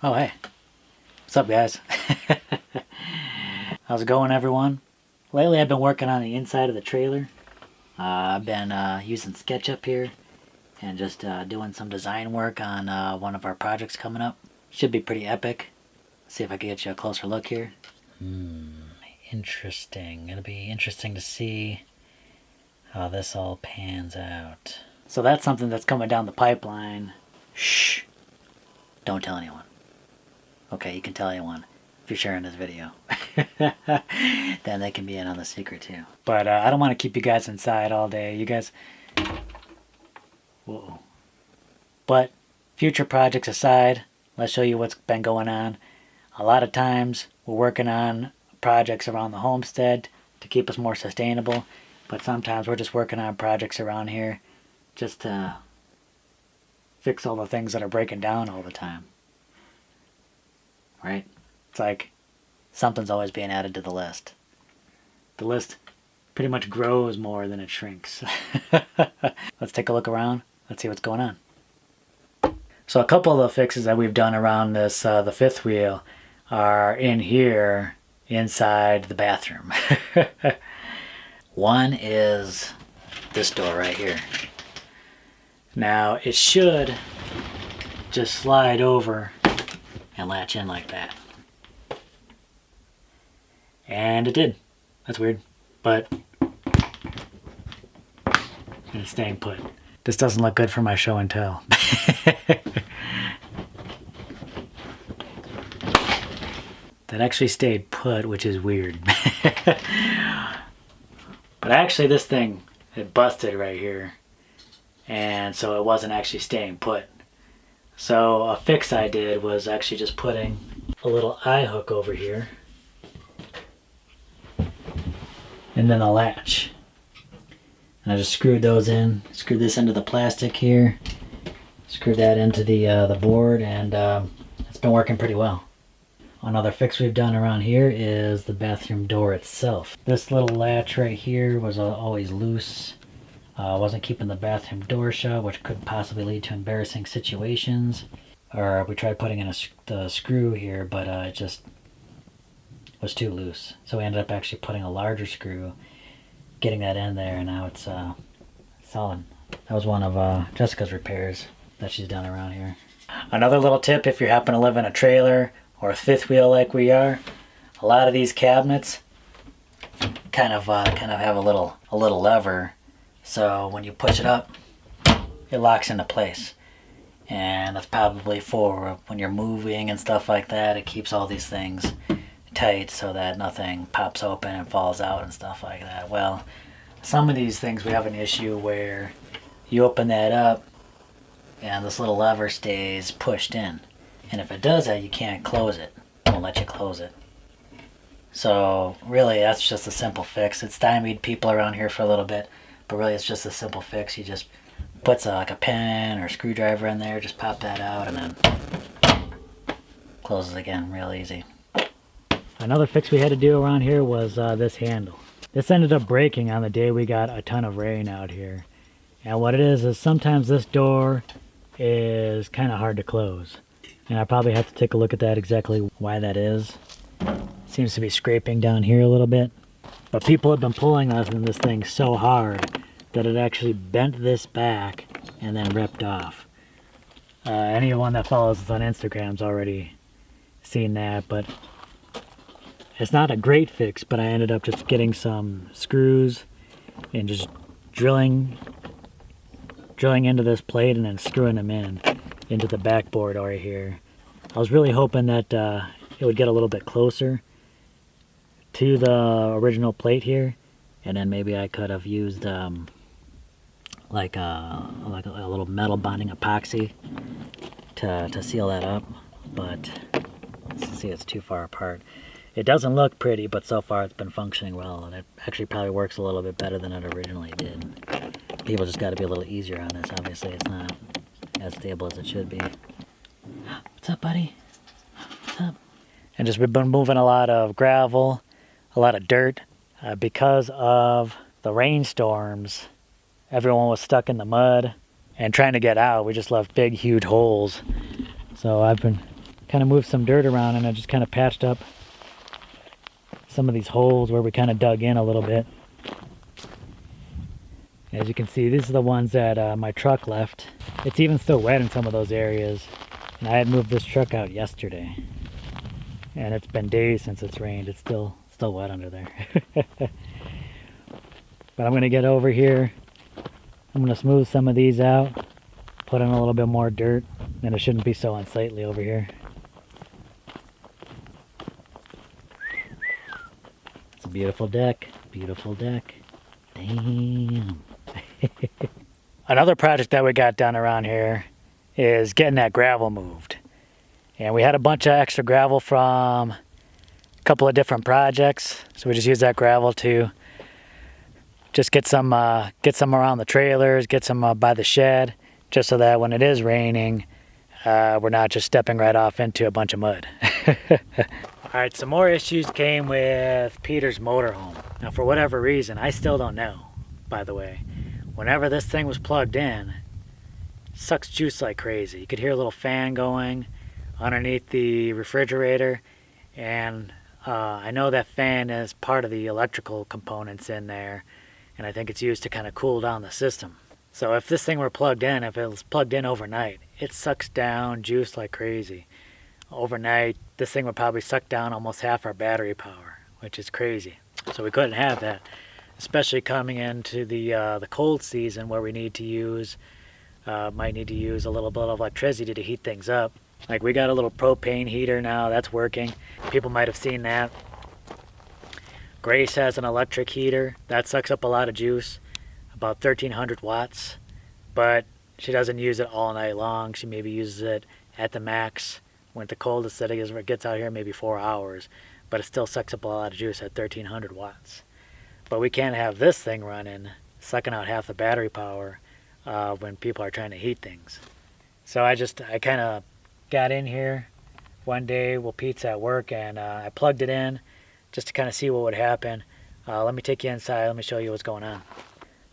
Oh, hey. What's up, guys? How's it going, everyone? Lately, I've been working on the inside of the trailer. I've been using SketchUp here and just doing some design work on one of our projects coming up. Should be pretty epic. See if I can get you a closer look here. Interesting. It'll be interesting to see how this all pans out. So that's something that's coming down the pipeline. Shh. Don't tell anyone. Okay, you can tell anyone if you're sharing this video. Then they can be in on the secret too. But I don't want to keep you guys inside all day. You guys... Whoa. But future projects aside, let's show you what's been going on. A lot of times we're working on projects around the homestead to keep us more sustainable. But sometimes we're just working on projects around here just to fix all the things that are breaking down all the time. Right? It's like something's always being added to the list. The list pretty much grows more than it shrinks. Let's take a look around. Let's see what's going on. So a couple of the fixes that we've done around this, the fifth wheel, are in here inside the bathroom. One is this door right here. Now it should just slide over and latch in like that. And it did. That's weird. But it's staying put. This doesn't look good for my show and tell. That actually stayed put, which is weird. But actually this thing, it busted right here. And so it wasn't actually staying put. So a fix I did was actually just putting a little eye hook over here. And then a latch. And I just screwed those in. Screwed this into the plastic here. Screwed that into the board, and it's been working pretty well. Another fix we've done around here is the bathroom door itself. This little latch right here was always loose. Wasn't keeping the bathroom door shut, which could possibly lead to embarrassing situations. Or we tried putting in the screw here, but it just was too loose. So we ended up actually putting a larger screw, getting that in there, and now it's solid. That was one of Jessica's repairs that she's done around here. Another little tip, if you happen to live in a trailer or a fifth wheel like we are, a lot of these cabinets kind of have a little lever. So when you push it up, it locks into place. And that's probably for when you're moving and stuff like that. It keeps all these things tight so that nothing pops open and falls out and stuff like that. Well, some of these things we have an issue where you open that up and this little lever stays pushed in. And if it does that, you can't close it. It won't let you close it. So really that's just a simple fix. It's stymied people around here for a little bit. But really it's just a simple fix. You just put like a pen or a screwdriver in there, just pop that out and then closes again real easy. Another fix we had to do around here was this handle. This ended up breaking on the day we got a ton of rain out here. And what it is sometimes this door is kind of hard to close. And I probably have to take a look at that exactly why that is. Seems to be scraping down here a little bit. But people have been pulling on this thing so hard that it actually bent this back and then ripped off. Anyone that follows us on Instagram's already seen that, but it's not a great fix, but I ended up just getting some screws and just drilling into this plate and then screwing them into the backboard right here. I was really hoping that it would get a little bit closer to the original plate here, and then maybe I could have used like a little metal bonding epoxy to seal that up, but let's see, it's too far apart. It doesn't look pretty, but so far it's been functioning well, and it actually probably works a little bit better than it originally did. People just got to be a little easier on this. Obviously it's not as stable as it should be. What's up, buddy? What's up? And just we've been moving a lot of gravel, a lot of dirt, because of the rainstorms. Everyone was stuck in the mud and trying to get out. We just left big huge holes. So I've been kind of moved some dirt around, and I just kind of patched up some of these holes where we kind of dug in a little bit. As you can see, these are the ones that my truck left. It's even still wet in some of those areas. And I had moved this truck out yesterday. And it's been days since it's rained. It's still wet under there. But I'm going to get over here. I'm going to smooth some of these out. Put in a little bit more dirt. And it shouldn't be so unsightly over here. It's a beautiful deck. Beautiful deck. Damn. Another project that we got done around here is getting that gravel moved. And we had a bunch of extra gravel from a couple of different projects. So we just used that gravel to just get some around the trailers, get some by the shed, just so that when it is raining, we're not just stepping right off into a bunch of mud. All right, some more issues came with Peter's motorhome. Now, for whatever reason, I still don't know, by the way. Whenever this thing was plugged in, it sucks juice like crazy. You could hear a little fan going underneath the refrigerator, and I know that fan is part of the electrical components in there, and I think it's used to kind of cool down the system. So if this thing were plugged in, if it was plugged in overnight, it sucks down juice like crazy. Overnight, this thing would probably suck down almost half our battery power, which is crazy. So we couldn't have that, especially coming into the cold season where we need to use, might need to use a little bit of electricity to heat things up. Like we got a little propane heater now, that's working. People might have seen that. Grace has an electric heater, that sucks up a lot of juice, about 1300 watts, but she doesn't use it all night long. She maybe uses it at the max when the coldest setting is where it gets out here, maybe 4 hours, but it still sucks up a lot of juice at 1300 watts. But we can't have this thing running, sucking out half the battery power when people are trying to heat things. So I kind of got in here one day while Pete's at work, and I plugged it in just to kind of see what would happen. Let me take you inside, let me show you what's going on.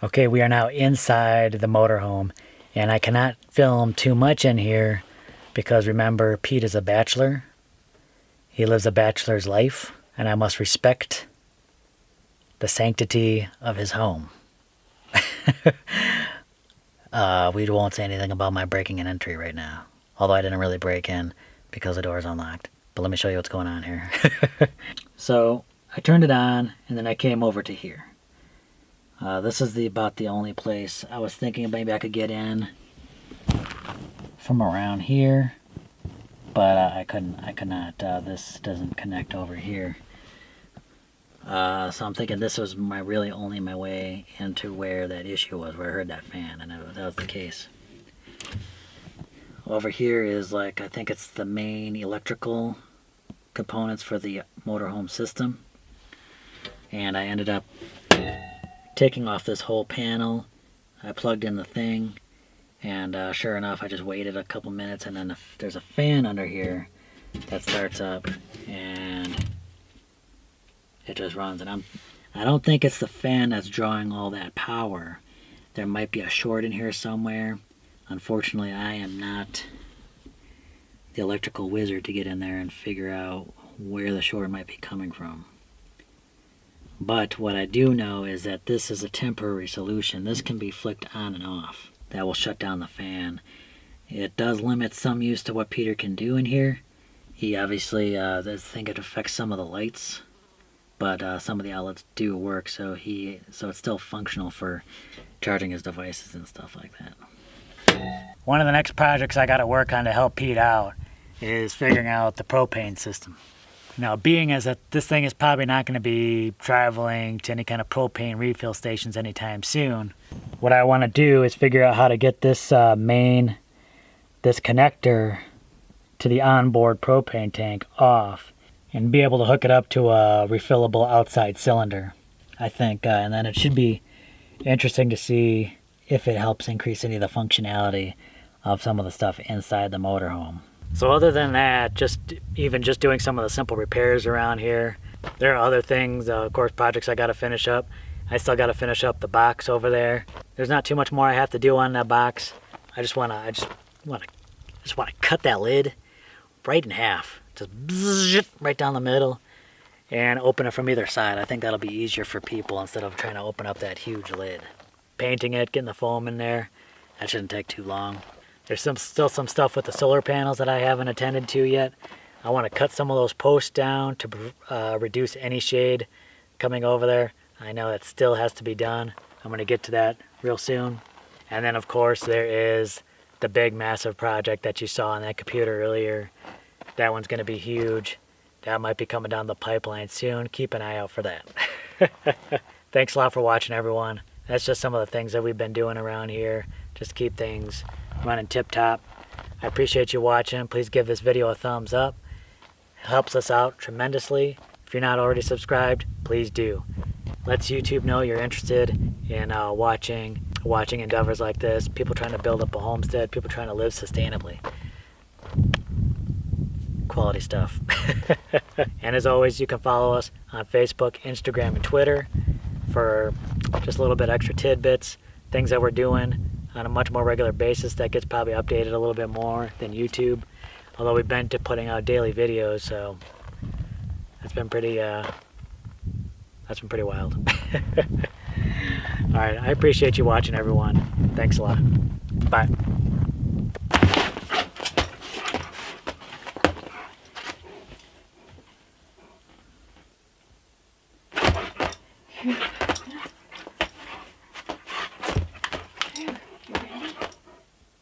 Okay, we are now inside the motorhome, and I cannot film too much in here because remember, Pete is a bachelor. He lives a bachelor's life, and I must respect the sanctity of his home. We won't say anything about my breaking and entry right now, although I didn't really break in because the door is unlocked. But let me show you what's going on here. So I turned it on, and then I came over to here. This is about the only place I was thinking maybe I could get in from around here, but I could not. This doesn't connect over here. So I'm thinking this was really only my way into where that issue was, where I heard that fan, and that was the case. Over here is I think it's the main electrical components for the motorhome system, and I ended up taking off this whole panel. I plugged in the thing, and sure enough, I just waited a couple minutes, and then there's a fan under here that starts up, and it just runs. And I don't think it's the fan that's drawing all that power. There might be a short in here somewhere. Unfortunately, I am not the electrical wizard to get in there and figure out where the short might be coming from. But what I do know is that this is a temporary solution. This can be flicked on and off. That will shut down the fan. It does limit some use to what Peter can do in here. He obviously, I think it affects some of the lights, but some of the outlets do work, so it's still functional for charging his devices and stuff like that. One of the next projects I got to work on to help Pete out is figuring out the propane system. Now, being as that this thing is probably not going to be traveling to any kind of propane refill stations anytime soon, what I want to do is figure out how to get this this connector to the onboard propane tank off and be able to hook it up to a refillable outside cylinder, I think. And then it should be interesting to see if it helps increase any of the functionality of some of the stuff inside the motorhome. So other than that, just doing some of the simple repairs around here. There are other things, of course, projects I got to finish up. I still got to finish up the box over there. There's not too much more I have to do on that box. I just want to cut that lid, right in half. Just bzzz, right down the middle. And open it from either side. I think that'll be easier for people instead of trying to open up that huge lid. Painting it, getting the foam in there, that shouldn't take too long. There's still some stuff with the solar panels that I haven't attended to yet. I want to cut some of those posts down to reduce any shade coming over there. I know it still has to be done. I'm going to get to that real soon. And then of course there is the big massive project that you saw on that computer earlier. That one's going to be huge. That might be coming down the pipeline soon. Keep an eye out for that. Thanks a lot for watching, everyone. That's just some of the things that we've been doing around here. Just keep things running tip-top. I appreciate you watching. Please give this video a thumbs up. It helps us out tremendously. If you're not already subscribed, please do. Lets YouTube know you're interested in watching endeavors like this. People trying to build up a homestead. People trying to live sustainably. Quality stuff. And as always, you can follow us on Facebook, Instagram, and Twitter for just a little bit extra tidbits, things that we're doing on a much more regular basis that gets probably updated a little bit more than YouTube. Although we've been to putting out daily videos, so that's been pretty wild. All right, I appreciate you watching, everyone. Thanks a lot. Bye.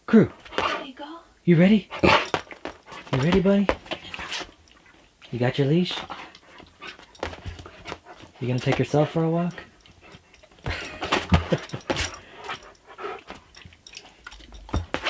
Crew, There you go. you ready? You ready, buddy? You got your leash? You gonna take yourself for a walk?